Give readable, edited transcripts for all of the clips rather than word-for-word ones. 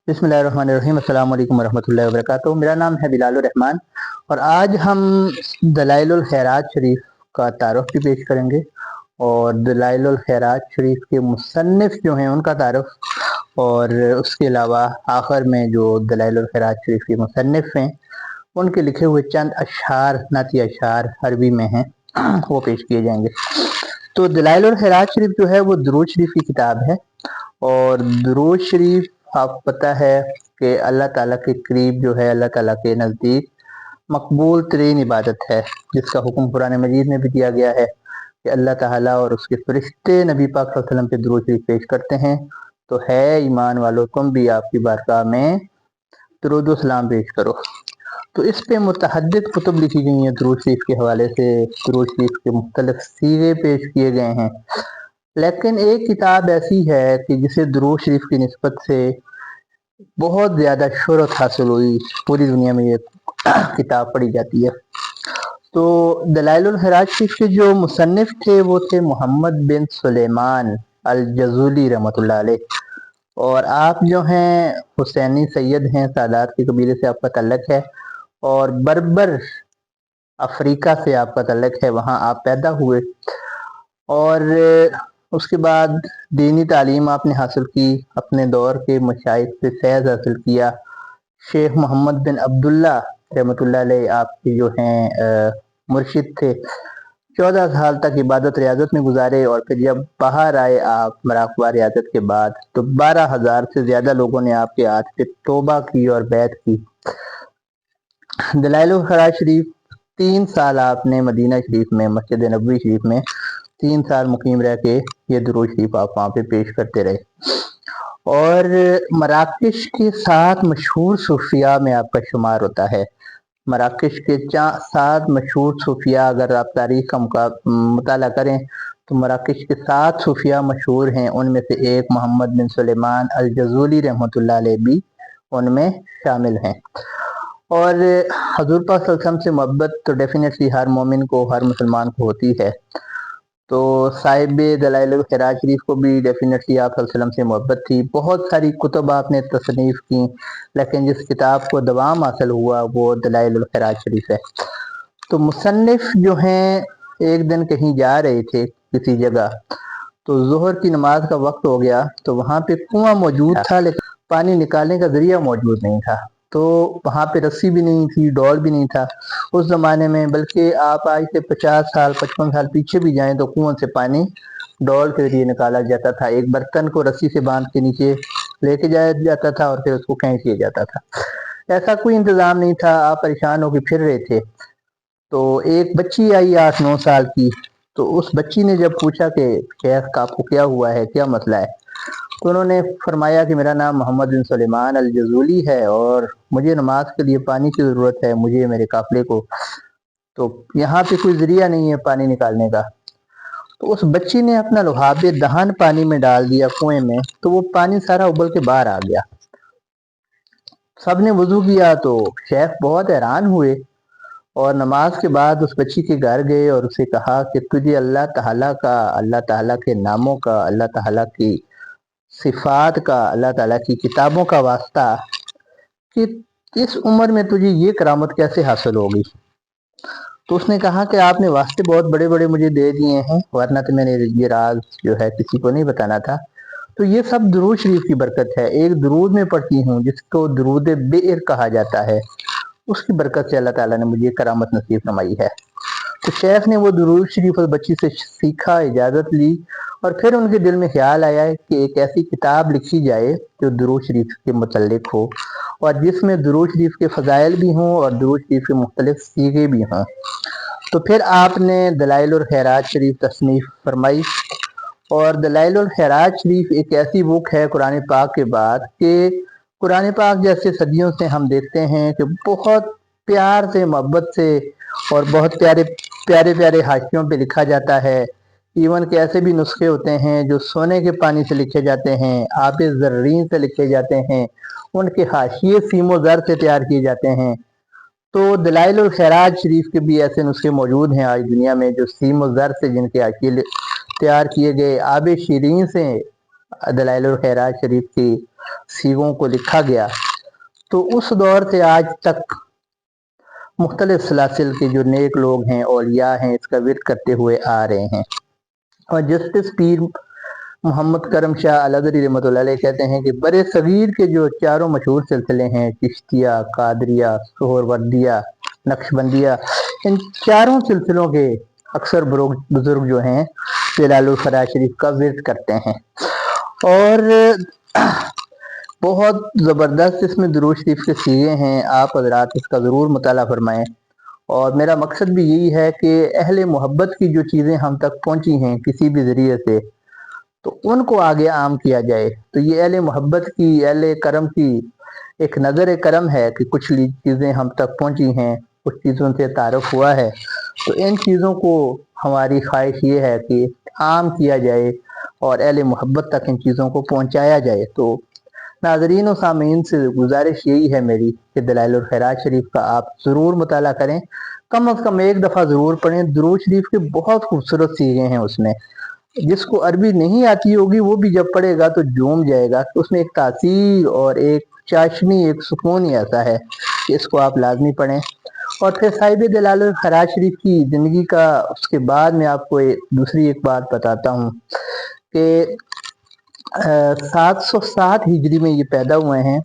बिस्मिल्लाहिर्रहमानिर्रहीम। अस्सलाम वालेकुम रहमतुल्लाहि व बरकातुहू। मेरा नाम है बिलालुर रहमान और आज हम दलाइलुल खैरात शरीफ का तारुफ भी पेश करेंगे और दलाइलुल खैरात शरीफ के मुसन्निफ जो हैं उनका तारुफ, और उसके अलावा आखिर में जो दलाइलुल खैरात शरीफ के मुसन्निफ हैं उनके लिखे हुए चंद अशआर, नाती अशआर अरबी में हैं, वो पेश किए जाएंगे। तो दलाइलुल खैरात शरीफ जो है वो दुरूद शरीफ की किताब है, और दुरूद शरीफ आप पता है कि अल्लाह ताला के करीब जो है, अल्लाह ताला के नज़दीक मकबूल तरीन इबादत है, जिसका हुक्म कुरान मजीद में भी दिया गया है कि अल्लाह ताला और उसके फरिश्ते नबी पाक सल्लल्लाहु अलैहि वसल्लम पे दुरूद शरीफ पेश करते हैं। तो है ईमान वालों, तुम भी आपकी बारगाह में दुरूद सलाम पेश करो। तो इस पे मुतअद्दिद कुतुब लिखी गई हैं दुरूद शरीफ के हवाले से, दुरूद शरीफ के मुख्तलिफ सीगे पेश किए गए हैं। लेकिन एक किताब ऐसी है कि जिसे दुरूद शरीफ की निस्बत से बहुत ज़्यादा शोहरत हासिल हुई, पूरी दुनिया में ये किताब पढ़ी जाती है। तो दलाइलुल खैरात शरीफ के जो मुसन्निफ थे वो थे मोहम्मद बिन सुलेमान अल जज़ूली रहमतुल्लाह अलैह, और आप जो हैं हुसैनी सैयद हैं, सादात के कबीले से आपका तल्लक है और बर्बर अफ्रीका से आपका तल्लक है, वहाँ आप पैदा हुए और उसके बाद दीनी तालीम आपने हासिल की, अपने दौर के मशाइख से फैज़ हासिल किया। शेख मोहम्मद बिन अब्दुल्ला रहमतुल्लाह अलैह आपके जो हैं मुर्शिद थे। 14 साल तक इबादत रियाजत में गुजारे और फिर जब बाहर आए आप मराकबा रियाजत के बाद, तो 12,000 से ज़्यादा लोगों ने आपके हाथ से तौबा की और बैत की। दलाइलुल खैरात शरीफ 3 साल आपने मदीना शरीफ में, मस्जिद नबवी शरीफ में 3 साल मुकीम रह के ये दुरूद शरीफ आप वहाँ पे पेश करते रहे। और मराकश के 7 मशहूर सूफिया में आपका शुमार होता है। मराकश के 7 मशहूर सूफिया, अगर आप तारीख का मुताला करें तो मराकश के 7 सूफिया मशहूर हैं। उनमें से एक मोहम्मद बिन सुलेमान अल जज़ूली रहमतुल्लाह अलैह भी उनमें शामिल हैं। और हजूर पाक सल्लल्लाहु अलैहि वसल्लम से मोहब्बत तो डेफिनेटली हर मोमिन को, हर मुसलमान को होती है। तो साहिब दलाइलुल खैरात शरीफ को भी डेफिनेटली आप सल्लल्लाहु अलैहि वसल्लम से मोहब्बत थी। बहुत सारी कुतुब आपने तसनीफ़ की, लेकिन जिस किताब को दवाम हासिल हुआ वो दलाइलुल खैरात शरीफ है। तो मुसन्निफ जो हैं एक दिन कहीं जा रहे थे किसी जगह, तो ज़ोहर की नमाज का वक्त हो गया, तो वहाँ पे कुआं मौजूद था लेकिन पानी निकालने का जरिया मौजूद नहीं था। तो वहाँ पे रस्सी भी नहीं थी, डोल भी नहीं था उस ज़माने में, बल्कि आप आज से 50 साल 55 साल पीछे भी जाएं तो कुआं से पानी डोल के जरिए निकाला जाता था। एक बर्तन को रस्सी से बांध के नीचे लेके जाया जाता था और फिर उसको खींच लिया जाता था। ऐसा कोई इंतज़ाम नहीं था, आप परेशान होकर फिर रहे थे। तो एक बच्ची आई 8-9 साल की, तो उस बच्ची ने जब पूछा कि शेख का आपको क्या हुआ है, क्या मसला है, तो उन्होंने फरमाया कि मेरा नाम मोहम्मद बिन सुलेमान अल जज़ूली है और मुझे नमाज के लिए पानी की ज़रूरत है, मुझे, मेरे काफिले को, तो यहाँ पे कोई जरिया नहीं है पानी निकालने का। तो उस बच्ची ने अपना लुहाबे दहन पानी में डाल दिया कुएं में, तो वो पानी सारा उबल के बाहर आ गया। सब ने वजू किया तो शेख बहुत हैरान हुए और नमाज के बाद उस बच्ची के घर गए और उसे कहा कि तुझे अल्लाह ताला का, अल्लाह ताला के नामों का, अल्लाह ताला की सिफात का, अल्लाह ताला की किताबों का वास्ता कि इस उम्र में तुझे ये करामत कैसे हासिल होगी। तो उसने कहा कि आपने वास्ते बहुत बड़े बड़े मुझे दे दिए हैं, वरना तो मैंने ये राज जो है किसी को नहीं बताना था। तो ये सब दुरूद शरीफ की बरकत है। एक दुरूद में पढ़ती हूँ जिसको दुरूद बेर कहा जाता है, उसकी बरकत से अल्लाह ताला ने मुझे करामत नसीब फरमाई है। तो शेख ने वो दुरूद शरीफ उस बच्ची से सीखा, इजाज़त ली, और फिर उनके दिल में ख्याल आया कि एक ऐसी किताब लिखी जाए जो दुरूद शरीफ के मुतल्लिक हो और जिसमें दुरूद शरीफ के फ़ज़ाइल भी हों और दुरूद शरीफ के मुख्तलिफ सीगे भी हों। तो फिर आपने दलाइलुल खैरात शरीफ तसनीफ़ फरमाई, और दलाइलुल खैरात शरीफ एक ऐसी बुक है कुरान पाक के बाद कि कुरान पाक जैसे सदियों से हम देखते हैं कि बहुत प्यार से, मोहब्बत से और बहुत प्यारे प्यारे प्यारे हाशियों पे लिखा जाता है। इवन के ऐसे भी नुस्खे होते हैं जो सोने के पानी से लिखे जाते हैं, आबे ज़र्रीन से लिखे जाते हैं, उनके हाशिए सीमो ज़र से तैयार किए जाते हैं। तो दलाइलुल खैरात शरीफ के भी ऐसे नुस्खे मौजूद हैं आज दुनिया में जो सीमो ज़र से जिनके हाशिए तैयार किए गए। आबे शीरीन से दलाइलुल खैरात शरीफ की सीगों को लिखा गया, तो उस दौर से आज तक मुख्तलिफ सलासिल के जो नेक लोग हैं, औलिया हैं, इसका विर्द करते हुए आ रहे हैं। और जस्टिस पीर मोहम्मद करम शाह अलगरी रहमतुल्लाह अलैह कहते हैं कि बड़े सगीर के जो चारों मशहूर सिलसिले हैं, चिश्तिया, कादरिया, सोहरवर्दिया, नक्शबंदिया, इन चारों सिलसिलों के अक्सर बुजुर्ग जो हैं जलालुल ख़राज शरीफ का विर्द करते हैं। और बहुत ज़बरदस्त इसमें दुरूद शरीफ के सीगे हैं, आप हज़रात इसका ज़रूर मुताला फरमाएँ। और मेरा मकसद भी यही है कि अहले मोहब्बत की जो चीज़ें हम तक पहुँची हैं किसी भी ज़रिए से, तो उनको आगे आम किया जाए। तो ये अहले मोहब्बत की, अहले करम की एक नज़र करम है कि कुछ चीज़ें हम तक पहुँची हैं, कुछ चीज़ों से तारुफ हुआ है, तो इन चीज़ों को हमारी ख्वाहिश ये है कि आम किया जाए और अहले मोहब्बत तक इन चीज़ों को पहुँचाया जाए। तो नाज़रीन व सामीन से गुजारिश यही है मेरी कि दलाइलुल खैरात शरीफ का आप ज़रूर मुताला करें, कम अज़ कम एक दफ़ा ज़रूर पढ़ें। दुरूद शरीफ के बहुत खूबसूरत सीगे हैं उसमें, जिसको अरबी नहीं आती होगी वो भी जब पढ़ेगा तो झूम जाएगा। तो उसमें एक तासीर और एक चाशनी, एक सुकून ही ऐसा है कि इसको आप लाजमी पढ़ें। और फिर साहिब दलाइलुल खैरात शरीफ की ज़िंदगी का उसके बाद मैं आपको दूसरी एक बात बताता हूँ कि 707 हिजरी में ये पैदा हुए हैं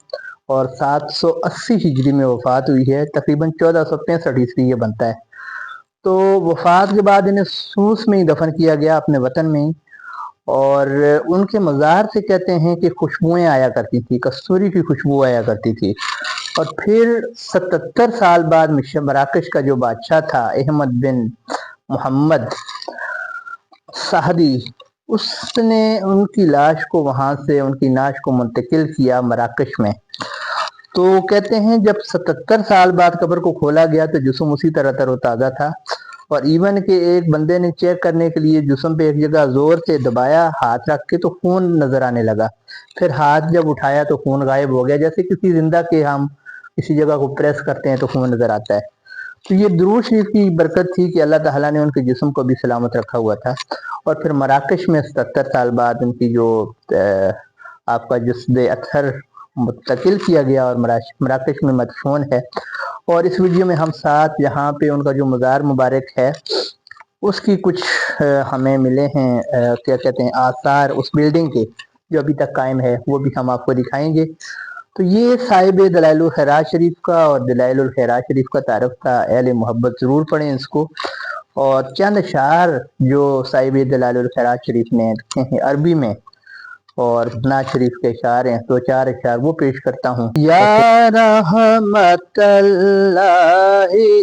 और 780 हिजरी में वफ़ात हुई है। तकरीबन 1465 ईस्वी ये बनता है। तो वफ़ात के बाद इन्हें सूस में ही दफन किया गया, अपने वतन में ही। और उनके मज़ार से कहते हैं कि खुशबुएं आया करती थी, कस्तूरी की खुशबू आया करती थी। और फिर 77 साल बाद मराकश का जो बादशाह था अहमद बिन मोहम्मद साहदी, उसने उनकी लाश को वहाँ से, उनकी नाश को मुंतकिल किया मराकश में। तो कहते हैं जब 77 साल बाद कब्र को खोला गया तो जिस्म उसी तरह तरोताज़ा था। और इवन के एक बंदे ने चेक करने के लिए जिस्म पे एक जगह जोर से दबाया हाथ रख के, तो खून नजर आने लगा। फिर हाथ जब उठाया तो खून गायब हो गया, जैसे किसी जिंदा के हम किसी जगह को प्रेस करते हैं तो खून नजर आता है। तो ये दुरूद शरीफ की बरकत थी कि अल्लाह ताला ने उनके जिस्म को भी सलामत रखा हुआ था। और फिर मराकश में 77 साल बाद उनकी जो आपका जस्द अत्थर मुंतकिल किया गया और मराकश में मदफून है। और इस वीडियो में हम साथ यहाँ पे उनका जो मज़ार मुबारक है उसकी कुछ हमें मिले हैं, क्या कहते हैं, आसार उस बिल्डिंग के जो अभी तक कायम है, वो भी हम आपको दिखाएंगे। तो ये साहिब दलाइलुल खैरात शरीफ का और दलाइलुल खैरात शरीफ का तारफ़ था। अहले मोहब्बत ज़रूर पढ़ें इसको। और चंद अशार जो साहिब दलाइलुल खैरात शरीफ ने लिखे हैं अरबी में और नाज शरीफ के अशार हैं, तो 4 अशार वो पेश करता हूँ। या रहमतल्लाहि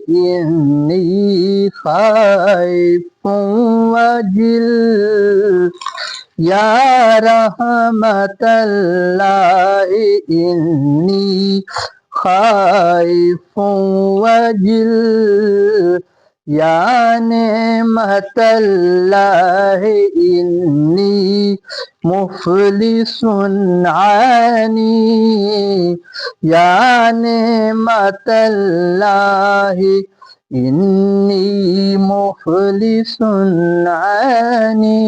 इन्नी खाइफुं वजिल, या रहमतल्लाहि इन्नी खाइफुं वजिल, या नेमतल्लाहि इन्नी मुफलिसुन आनी, या नेमतल्लाहि इन्नी मुफलिसुन आनी,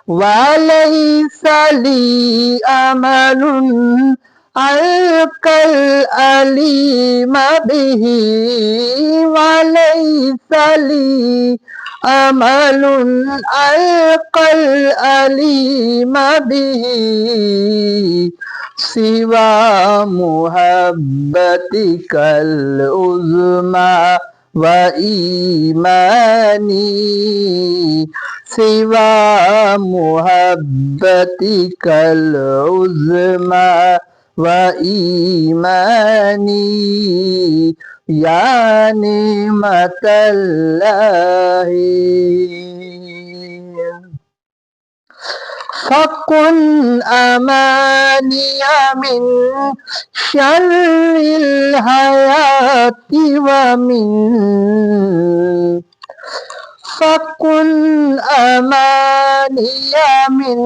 वलैसा ली अमलुन अलकल अलीम बिही, वलैसा ली अमलुन अलकल अलीम बिही, सिवा मुहब्बतिकल उज़्मा व ईमानी, सिवा मुहब्बतिकल उज़्मा व ईमानी, या निमतल्लाहि फकुन अमानिया मिन शर्रिल हयाति व मिन, फकुन अमानिया मिन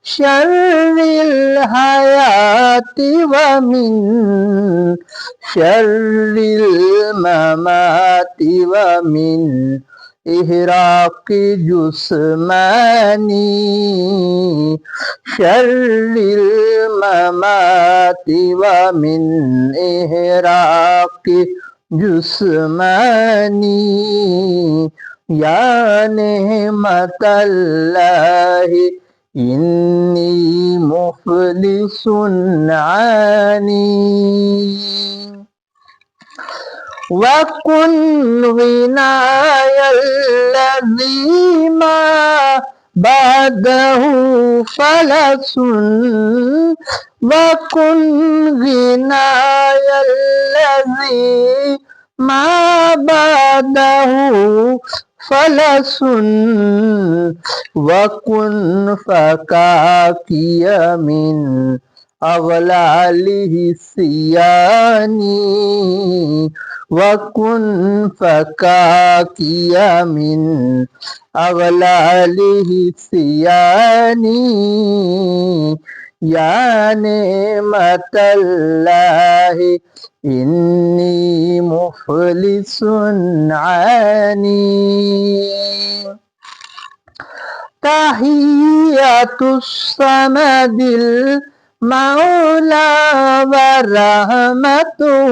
शर्रिल हयाति व मिन शर्रिल ममाति व मिन إهراق جسماني شر الممات ومن إهراق جسماني يا نعمة الله إني مفلس عاني وكن غناي الذي ما بعده فلس وكن غناي الذي ما بعده فلس وكن فكاكي من أغلاله السياني وكن فكاكي من أغلاله السياني يا نعمة الله إني مفلس عاني تحية الصمد المولى ورحمته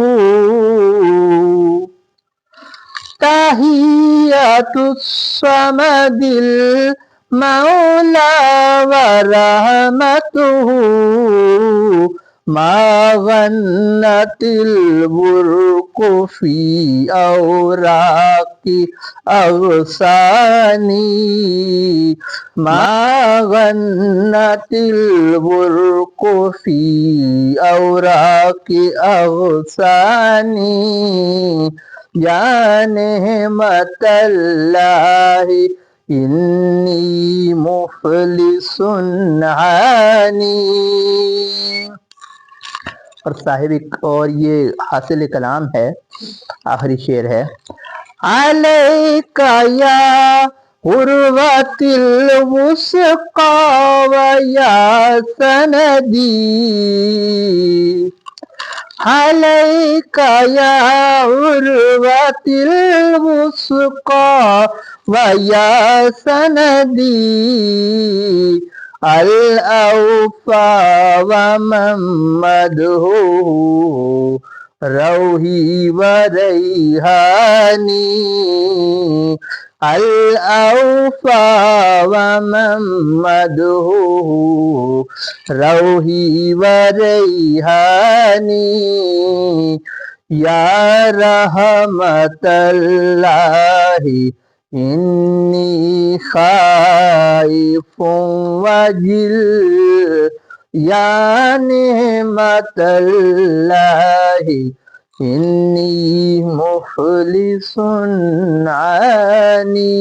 تحية الصمد المولى ورحمته ما غنت البرق في أوراق أغصاني ما غنت البرق في أوراق أغصاني يا نعمة الله إني مفلس عاني। और साहिब और ये हासिल कलाम है, आखिरी शेर है। अलैका या उर्वतिल वुस्का व या सनदी अलैका या उर्वतिल वुस्का व या सनदी अल-औफा व मम्मदहु रौही व रैहानी अल-औफा व मम्मदहु रौही व रैहानी या रहमतल्लाहि इन्नी खाइफुं वजिल या निअमतल्लाहि इन्नी मुफलिसुन आनी।